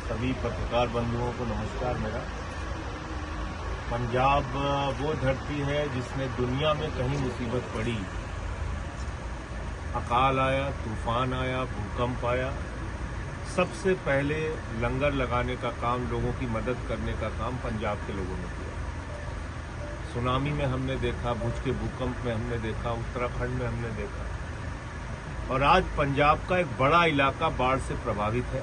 सभी पत्रकार बंधुओं को नमस्कार मेरा। पंजाब वो धरती है जिसमें दुनिया में कहीं मुसीबत पड़ी, अकाल आया, तूफान आया, भूकंप आया, सबसे पहले लंगर लगाने का काम, लोगों की मदद करने का काम पंजाब के लोगों ने किया। सुनामी में हमने देखा, भुज के भूकंप में हमने देखा, उत्तराखंड में हमने देखा, और आज पंजाब का एक बड़ा इलाका बाढ़ से प्रभावित है।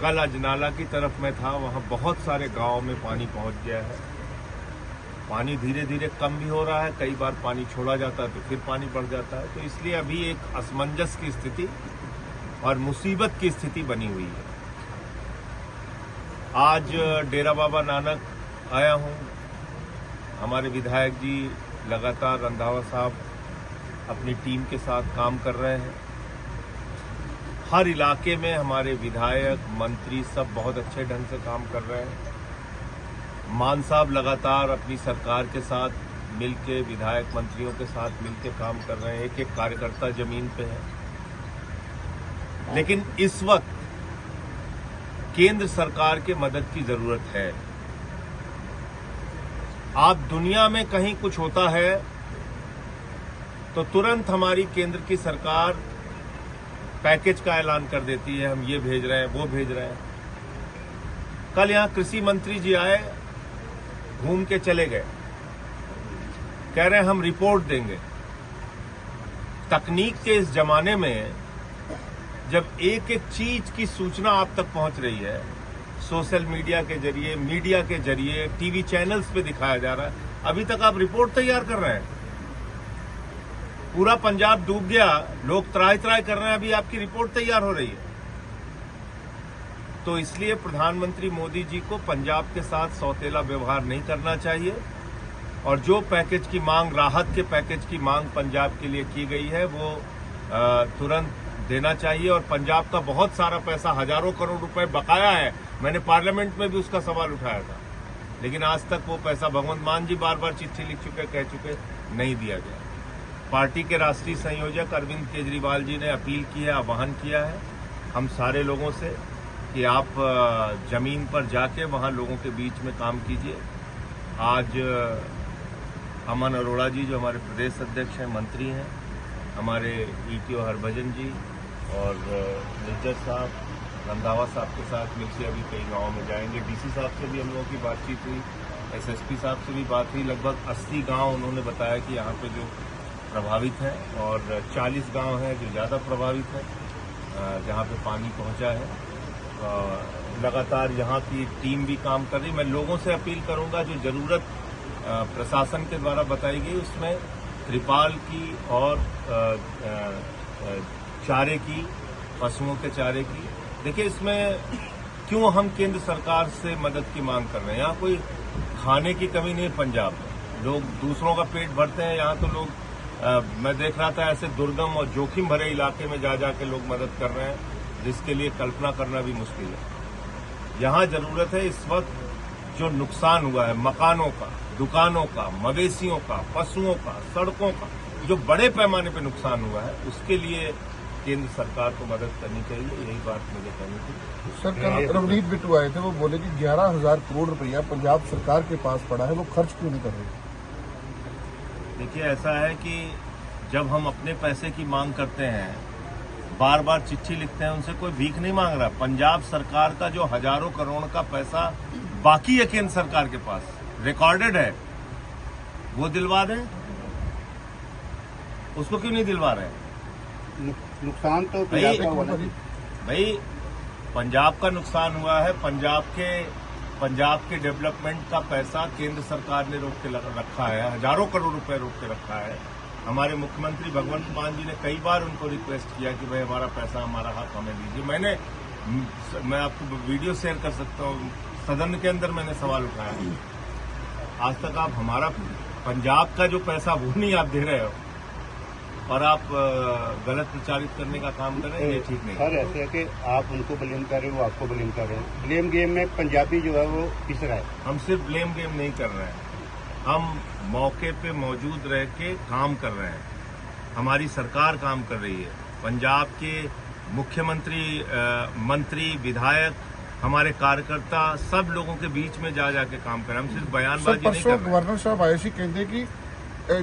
कल अजनाला की तरफ मैं था, वहां बहुत सारे गांवों में पानी पहुंच गया है। पानी धीरे धीरे कम भी हो रहा है, कई बार पानी छोड़ा जाता है तो फिर पानी बढ़ जाता है। तो इसलिए अभी एक असमंजस की स्थिति और मुसीबत की स्थिति बनी हुई है। आज डेरा बाबा नानक आया हूं। हमारे विधायक जी लगातार, रंधावा साहब अपनी टीम के साथ काम कर रहे हैं। हर इलाके में हमारे विधायक, मंत्री सब बहुत अच्छे ढंग से काम कर रहे हैं। मान साहब लगातार अपनी सरकार के साथ मिलके, विधायक मंत्रियों के साथ मिलके काम कर रहे हैं। एक एक कार्यकर्ता जमीन पे है। लेकिन इस वक्त केंद्र सरकार की मदद की जरूरत है। आप दुनिया में कहीं कुछ होता है तो तुरंत हमारी केंद्र की सरकार पैकेज का ऐलान कर देती है, हम ये भेज रहे हैं, वो भेज रहे हैं। कल यहां कृषि मंत्री जी आए, घूम के चले गए, कह रहे हैं हम रिपोर्ट देंगे। तकनीक के इस जमाने में जब एक एक चीज की सूचना आप तक पहुंच रही है, सोशल मीडिया के जरिए, मीडिया के जरिए, टीवी चैनल्स पे दिखाया जा रहा है, अभी तक आप रिपोर्ट तैयार कर रहे हैं। पूरा पंजाब डूब गया, लोग त्राही त्राही कर रहे हैं, अभी आपकी रिपोर्ट तैयार हो रही है। तो इसलिए प्रधानमंत्री मोदी जी को पंजाब के साथ सौतेला व्यवहार नहीं करना चाहिए, और जो पैकेज की मांग, राहत के पैकेज की मांग पंजाब के लिए की गई है, वो तुरंत देना चाहिए। और पंजाब का बहुत सारा पैसा, हजारों करोड़ रुपए बकाया है। मैंने पार्लियामेंट में भी उसका सवाल उठाया था, लेकिन आज तक वो पैसा, भगवंत मान जी बार बार चिट्ठी लिख चुके, कह चुके, नहीं दिया गया। पार्टी के राष्ट्रीय संयोजक अरविंद केजरीवाल जी ने अपील की है, आह्वान किया है हम सारे लोगों से कि आप जमीन पर जाके वहां लोगों के बीच में काम कीजिए। आज अमन अरोड़ा जी, जो हमारे प्रदेश अध्यक्ष हैं, मंत्री हैं, हमारे ईटीओ हरभजन जी और निज्जर साहब, रंधावा साहब के साथ मिलकर अभी कई गाँव में जाएंगे। डीसी साहब से भी हम लोगों की बातचीत हुई, एसएसपी साहब से भी बात हुई। लगभग 80 गाँव उन्होंने बताया कि यहाँ पे जो प्रभावित हैं, और 40 गांव हैं जो ज़्यादा प्रभावित हैं, जहां पे पानी पहुंचा है। लगातार यहां की टीम भी काम कर रही। मैं लोगों से अपील करूंगा, जो जरूरत प्रशासन के द्वारा बताई गई उसमें त्रिपाल की और चारे की, पशुओं के चारे की। देखिए, इसमें क्यों हम केंद्र सरकार से मदद की मांग कर रहे हैं? यहाँ कोई खाने की कमी नहीं है पंजाब में, लोग दूसरों का पेट भरते हैं। यहाँ तो लोग, मैं देख रहा था, ऐसे दुर्गम और जोखिम भरे इलाके में जा जाके लोग मदद कर रहे हैं, जिसके लिए कल्पना करना भी मुश्किल है। यहाँ जरूरत है इस वक्त, जो नुकसान हुआ है मकानों का, दुकानों का, मवेशियों का, पशुओं का, सड़कों का, जो बड़े पैमाने पर नुकसान हुआ है, उसके लिए केंद्र सरकार को मदद करनी चाहिए। यही बात मुझे कहनी थी। सर, कल रवनीत बिट्टू आए थे, वो बोले कि 11,000 करोड़ रुपया पंजाब सरकार के पास पड़ा है, वो खर्च क्यों नहीं कर रही? देखिए, ऐसा है कि जब हम अपने पैसे की मांग करते हैं, बार बार चिट्ठी लिखते हैं, उनसे कोई भीख नहीं मांग रहा। पंजाब सरकार का जो हजारों करोड़ का पैसा बाकी है केंद्र सरकार के पास, रिकॉर्डेड है, वो दिलवा दें। उसको क्यों नहीं दिलवा रहे? नुकसान तो भाई पंजाब का नुकसान हुआ है। पंजाब के डेवलपमेंट का पैसा केंद्र सरकार ने रोक के रखा है, हजारों करोड़ रुपए रोक के रखा है। हमारे मुख्यमंत्री भगवंत मान जी ने कई बार उनको रिक्वेस्ट किया कि भाई हमारा पैसा, हमारा हक हमें दीजिए। मैं आपको वीडियो शेयर कर सकता हूँ, सदन के अंदर मैंने सवाल उठाया। आज तक आप हमारा पंजाब का जो पैसा वो नहीं आप दे रहे हो, और आप गलत प्रचारित करने का काम कर रहे हैं, ये ठीक नहीं। सर, ऐसे है कि आप उनको ब्लेम कर रहे हो, वो आपको ब्लेम कर रहे हैं। ब्लेम गेम में पंजाबी जो है वो पिस रहा है। हम सिर्फ ब्लेम गेम नहीं कर रहे हैं, हम मौके पे मौजूद रह के काम कर रहे हैं। हमारी सरकार काम कर रही है। पंजाब के मुख्यमंत्री, मंत्री, विधायक, हमारे कार्यकर्ता सब लोगों के बीच में जा जाके काम करें। हम सिर्फ ਸਰ बयानबाजी नहीं ਪਰਸੋਂ कर रहे। ਗਵਰਨਰ ਸਾਹਿਬ ਆਏ ਸੀ, ਕਹਿੰਦੇ ਕਿ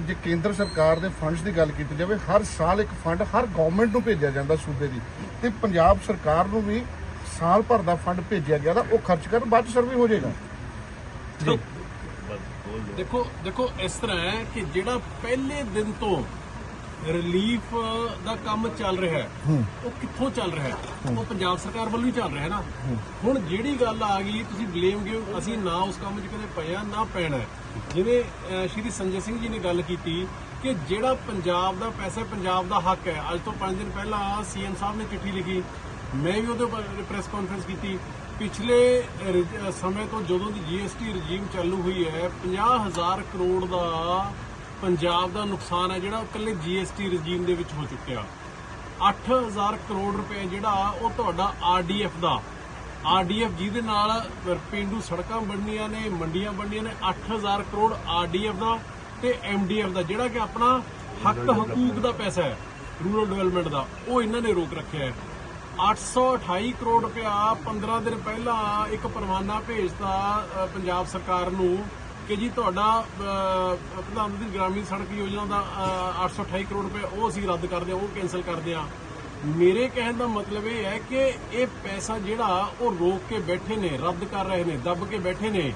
ਜੇ ਕੇਂਦਰ ਸਰਕਾਰ ਦੇ ਫੰਡਸ ਦੀ ਗੱਲ ਕੀਤੀ ਜਾਵੇ, ਹਰ ਸਾਲ ਇੱਕ ਫੰਡ ਹਰ ਗਵਰਨਮੈਂਟ ਨੂੰ ਭੇਜਿਆ ਜਾਂਦਾ ਸੂਬੇ ਦੀ, ਤੇ ਪੰਜਾਬ ਸਰਕਾਰ ਨੂੰ ਵੀ ਸਾਲ ਭਰ ਦਾ ਫੰਡ ਭੇਜਿਆ ਗਿਆ ਤਾਂ ਉਹ ਖਰਚ ਕਰਨ, ਬਾਅਦ 'ਚ ਸਰਵੇ ਹੋ ਜਾਏਗਾ। ਦੇਖੋ ਇਸ ਤਰ੍ਹਾਂ ਹੈ ਕਿ ਜਿਹੜਾ ਪਹਿਲੇ ਦਿਨ ਤੋਂ ਰਿਲੀਫ ਦਾ ਕੰਮ ਚੱਲ ਰਿਹਾ ਹੈ ਉਹ ਕਿੱਥੋਂ ਚੱਲ ਰਿਹਾ ਹੈ? ਉਹ ਪੰਜਾਬ ਸਰਕਾਰ ਵੱਲੋਂ ਹੀ ਚੱਲ ਰਿਹਾ ਹੈ ਨਾ। ਹੁਣ ਜਿਹੜੀ ਗੱਲ ਆ ਗਈ, ਤੁਸੀਂ ਬਲੇਮ ਗੇਮ, ਅਸੀਂ ਨਾ ਉਸ ਕੰਮ 'ਚ ਕਦੇ ਪਏ ਆ ਨਾ ਪੈਣਾ ਹੈ। ਜਿਵੇਂ ਸ਼੍ਰੀ ਸੰਜੇ ਸਿੰਘ ਜੀ ਨੇ ਗੱਲ ਕੀਤੀ ਕਿ ਜਿਹੜਾ ਪੰਜਾਬ ਦਾ ਪੈਸਾ, ਪੰਜਾਬ ਦਾ ਹੱਕ ਹੈ। ਅੱਜ ਤੋਂ 5 ਦਿਨ ਪਹਿਲਾਂ ਸੀਐਮ ਸਾਹਿਬ ਨੇ ਚਿੱਠੀ ਲਿਖੀ, ਮੈਂ ਵੀ ਉਹਦੇ ਉੱਪਰ ਪ੍ਰੈਸ ਕਾਨਫਰੰਸ ਕੀਤੀ। ਪਿਛਲੇ ਸਮੇਂ ਤੋਂ ਜਦੋਂ ਦੀ GST ਰਜੀਮ ਚਾਲੂ ਹੋਈ ਹੈ, 50,000 ਕਰੋੜ ਦਾ ਪੰਜਾਬ ਦਾ ਨੁਕਸਾਨ ਹੈ ਜਿਹੜਾ ਇਕੱਲੇ GST ਰਜੀਮ ਦੇ ਵਿੱਚ ਹੋ ਚੁੱਕਿਆ। 8,000 ਕਰੋੜ ਰੁਪਏ ਜਿਹੜਾ ਉਹ ਤੁਹਾਡਾ RDF ਦਾ, RDF ਜਿਹਦੇ ਨਾਲ ਪੇਂਡੂ ਸੜਕਾਂ ਬਣਨੀਆਂ ਨੇ, ਮੰਡੀਆਂ ਬਣਨੀਆਂ ਨੇ, 8,000 ਕਰੋੜ RDF ਦਾ ਤੇ MDF ਦਾ ਜਿਹੜਾ ਕਿ ਆਪਣਾ ਹੱਕ ਹਕੂਕ ਦਾ ਪੈਸਾ ਹੈ, ਰੂਰਲ ਡਿਵੈਲਪਮੈਂਟ ਦਾ, ਉਹ ਇਹਨਾਂ ਨੇ ਰੋਕ ਰੱਖਿਆ ਹੈ। 828 ਕਰੋੜ ਰੁਪਇਆ 15 ਦਿਨ ਪਹਿਲਾਂ ਇੱਕ ਪਰਵਾਨਾ ਭੇਜਤਾ ਪੰਜਾਬ ਸਰਕਾਰ ਨੂੰ ਕਿ ਜੀ ਤੁਹਾਡਾ ਪ੍ਰਧਾਨ ਮੰਤਰੀ ਗ੍ਰਾਮੀਣ ਸੜਕ ਯੋਜਨਾ ਦਾ 828 ਕਰੋੜ ਰੁਪਏ ਉਹ ਅਸੀਂ ਰੱਦ ਕਰਦੇ ਹਾਂ, ਉਹ ਕੈਂਸਲ ਕਰਦੇ ਹਾਂ। ਮੇਰੇ ਕਹਿਣ ਦਾ ਮਤਲਬ ਇਹ ਹੈ ਕਿ ਇਹ ਪੈਸਾ ਜਿਹੜਾ ਉਹ ਰੋਕ ਕੇ ਬੈਠੇ ਨੇ, ਰੱਦ ਕਰ ਰਹੇ ਨੇ, ਦੱਬ ਕੇ ਬੈਠੇ ਨੇ,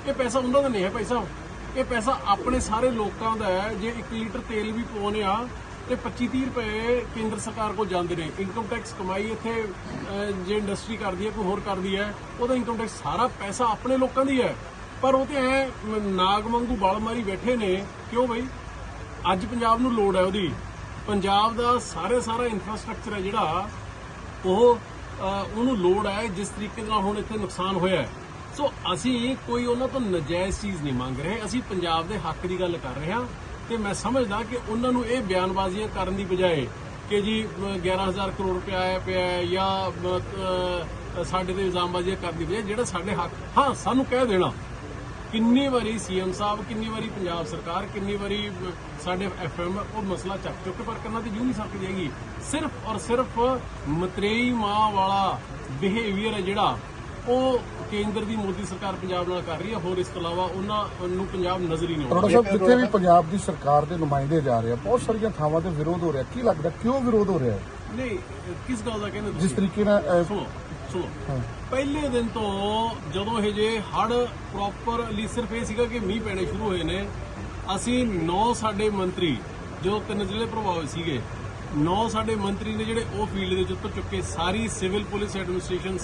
ਇਹ ਪੈਸਾ ਉਹਨਾਂ ਦਾ ਨਹੀਂ ਹੈ। ਇਹ ਪੈਸਾ ਆਪਣੇ ਸਾਰੇ ਲੋਕਾਂ ਦਾ ਹੈ। ਜੇ 1 ਲੀਟਰ ਤੇਲ ਵੀ ਪਾਉਣੇ ਆ ਤੇ 25-30 ਰੁਪਏ ਕੇਂਦਰ ਸਰਕਾਰ ਕੋਲ ਜਾਂਦੇ ਨੇ। ਇਨਕਮ ਟੈਕਸ ਕਮਾਈ ਇੱਥੇ ਜੇ ਇੰਡਸਟਰੀ ਕਰਦੀ ਹੈ, ਕੋਈ ਹੋਰ ਕਰਦੀ ਹੈ, ਉਹਦਾ ਇਨਕਮ ਟੈਕਸ ਸਾਰਾ ਪੈਸਾ ਆਪਣੇ ਲੋਕਾਂ ਦੀ ਹੈ। ਪਰ ਉਹ ਤੇ ਐ ਨਾਗ ਵਾਂਗੂ ਬਲ ਮਾਰੀ ਬੈਠੇ ਨੇ। ਕਿਉਂ ਬਈ? ਅੱਜ ਪੰਜਾਬ ਨੂੰ ਲੋੜ ਹੈ ਉਹਦੀ। ਪੰਜਾਬ ਦਾ ਸਾਰਾ ਇਨਫਰਾਸਟ੍ਰਕਚਰ ਹੈ ਜਿਹੜਾ ਉਹਨੂੰ ਲੋੜ ਹੈ ਜਿਸ ਤਰੀਕੇ ਨਾਲ ਹੁਣ ਇੱਥੇ ਨੁਕਸਾਨ ਹੋਇਆ ਹੈ। ਸੋ ਅਸੀਂ ਕੋਈ ਉਹਨਾਂ ਤੋਂ ਨਜਾਇਜ਼ ਚੀਜ਼ ਨਹੀਂ ਮੰਗ ਰਹੇ, ਅਸੀਂ ਪੰਜਾਬ ਦੇ ਹੱਕ ਦੀ ਗੱਲ ਕਰ ਰਹੇ ਹਾਂ। ਤੇ ਮੈਂ ਸਮਝਦਾ ਕਿ ਉਹਨਾਂ ਨੂੰ ਇਹ ਬਿਆਨਬਾਜ਼ੀਆਂ ਕਰਨ ਦੀ ਬਜਾਏ ਕਿ ਜੀ 11,000 ਕਰੋੜ ਰੁਪਇਆ ਆਇਆ ਪਿਆ ਜਾਂ ਸਾਡੇ ਤੇ ਇਲਜ਼ਾਮਬਾਜ਼ੀਆਂ ਕਰਨ ਦੀ ਬਜਾਏ ਜਿਹੜਾ ਸਾਡੇ ਹੱਕ, ਹਾਂ ਸਾਨੂੰ ਕਹਿ ਦੇਣਾ। ਕਿੰਨੀ ਵਾਰੀ CM ਸਾਹਿਬ, ਕਿੰਨੀ ਵਾਰੀ ਪੰਜਾਬ ਸਰਕਾਰ, ਕਿੰਨੀ ਵਾਰੀ ਸਾਡੇ FM ਉਹ ਮਸਲਾ ਚੱਕ ਚੁੱਕ, ਪਰ ਕਰਨਾ ਤੇ ਜੂ ਨਹੀਂ ਸਕਦੀ ਹੈਗੀ। ਸਿਰਫ ਔਰ ਸਿਰਫ ਮਤਰੇਈ ਮਾਂ ਵਾਲਾ ਬਿਹੇਵੀਅਰ ਹੈ ਜਿਹੜਾ ਉਹ ਕੇਂਦਰ ਦੀ ਮੋਦੀ ਸਰਕਾਰ ਪੰਜਾਬ ਨਾਲ ਕਰ ਰਹੀ ਹੈ। ਹੋਰ ਇਸ ਤੋਂ ਇਲਾਵਾ ਉਹਨਾਂ ਨੂੰ ਪੰਜਾਬ ਨਜ਼ਰ ਹੀ ਨਹੀਂ ਆਉਂਦਾ। ਸਾਹਿਬ, ਜਿੱਥੇ ਵੀ ਪੰਜਾਬ ਦੀ ਸਰਕਾਰ ਦੇ ਨੁਮਾਇੰਦੇ ਜਾ ਰਹੇ ਆ, ਬਹੁਤ ਸਾਰੀਆਂ ਥਾਵਾਂ ਤੇ ਵਿਰੋਧ ਹੋ ਰਿਹਾ। ਕੀ ਲੱਗਦਾ ਕਿਉਂ ਵਿਰੋਧ ਹੋ ਰਿਹਾ ਹੈ? ਨਹੀਂ, ਕਿਸ ਗੱਲ ਦਾ ਕਹਿੰਦੇ ਜਿਸ ਤਰੀਕੇ ਨਾਲ ਸੁਣੋ ਪਹਿਲੇ ਦਿਨ ਤੋਂ ਜਦੋਂ ਇਹ ਜੇ ਹੜ ਪ੍ਰੋਪਰਲੀ, ਸਿਰਫ ਇਹ ਸੀਗਾ ਕਿ ਮੀਂਹ ਪੈਣੇ ਸ਼ੁਰੂ ਹੋਏ ਨੇ, ਅਸੀਂ 9 ਸਾਡੇ ਮੰਤਰੀ ਜੋ 3 ਜ਼ਿਲ੍ਹੇ ਪ੍ਰਭਾਵਿਤ ਸੀਗੇ, 9 ਸਾਡੇ ਮੰਤਰੀ ਨੇ ਜਿਹੜੇ ਉਹ ਫੀਲਡ ਦੇ ਉੱਤਰ ਚੁੱਕੇ। ਸਾਰੀ ਸਿਵਲ ਪੁਲਿਸ ਐਡਮਿਨਿਸਟ੍ਰੇਸ਼ਨ,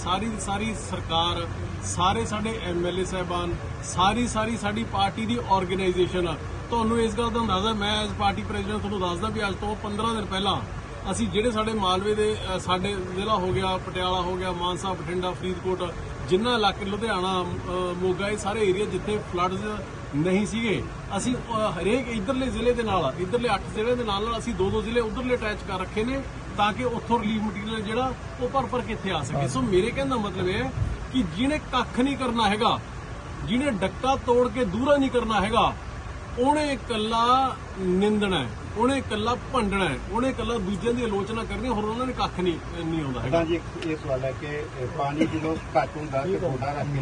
ਸਾਰੀ ਸਰਕਾਰ, ਸਾਰੇ ਸਾਡੇ MLA ਸਾਹਿਬਾਨ, ਸਾਰੀ ਸਾਡੀ ਪਾਰਟੀ ਦੀ ਆਰਗੇਨਾਈਜੇਸ਼ਨ। ਤੁਹਾਨੂੰ ਇਸ ਗੱਲ ਦਾ ਅੰਦਾਜ਼ਾ, ਮੈਂ ਐਜ਼ ਪਾਰਟੀ ਪ੍ਰੈਜ਼ੀਡੈਂਟ ਤੁਹਾਨੂੰ ਦੱਸਦਾ ਵੀ ਅੱਜ ਤੋਂ 15 ਦਿਨ ਪਹਿਲਾਂ ਅਸੀਂ ਜਿਹੜੇ ਸਾਡੇ ਮਾਲਵੇ ਦੇ ਸਾਡੇ ਜ਼ਿਲ੍ਹਾ ਹੋ ਗਿਆ, ਪਟਿਆਲਾ ਹੋ ਗਿਆ, ਮਾਨਸਾ, ਬਠਿੰਡਾ, ਫਰੀਦਕੋਟ, ਜਿੰਨਾ ਇਲਾਕੇ, ਲੁਧਿਆਣਾ, ਮੋਗਾ, ਇਹ ਸਾਰੇ ਏਰੀਆ ਜਿੱਥੇ ਫਲੱਡਸ ਨਹੀਂ ਸੀਗੇ, ਅਸੀਂ ਹਰੇਕ ਇਧਰਲੇ ਜ਼ਿਲ੍ਹੇ ਦੇ ਨਾਲ, ਇਧਰਲੇ 8 ਜ਼ਿਲ੍ਹੇ ਦੇ ਨਾਲ ਅਸੀਂ 2-2 ਜ਼ਿਲ੍ਹੇ ਉਧਰਲੇ ਅਟੈਚ ਕਰ ਰੱਖੇ ਨੇ ਤਾਂ ਕਿ ਉੱਥੋਂ ਰਿਲੀਫ ਮਟੀਰੀਅਲ ਜਿਹੜਾ ਉਹ ਭਰ ਕੇ ਇੱਥੇ ਆ ਸਕੇ। ਸੋ ਮੇਰੇ ਕਹਿਣ ਦਾ ਮਤਲਬ ਇਹ ਹੈ ਕਿ ਜਿਹਨੇ ਕੱਖ ਨਹੀਂ ਕਰਨਾ ਹੈਗਾ, ਜਿਹਨੇ ਡੱਕਾ ਤੋੜ ਕੇ ਦੂਰਾ ਨਹੀਂ ਕਰਨਾ ਹੈਗਾ, ਉਹਨੇ ਇਕੱਲਾ ਨਿੰਦਣਾ ਹੈ, ਉਹਨੇ ਇਕੱਲਾ ਭੰਡਣਾ ਹੈ, ਉਹਨੇ ਇਕੱਲਾ ਦੂਜਿਆਂ ਦੀ ਆਲੋਚਨਾ ਕਰਨੀ, ਹੋਰ ਉਹਨਾਂ ਨੇ ਕੱਖ ਨਹੀਂ ਆਉਂਦਾ ਹੈਗਾ। ਜੀ ਇਹ ਸਵਾਲ ਹੈ ਕਿ ਪਾਣੀ ਜਦੋਂ ਘੱਟ ਹੁੰਦਾ ਤੇ ਥੋੜਾ ਰੱਖ ਕੇ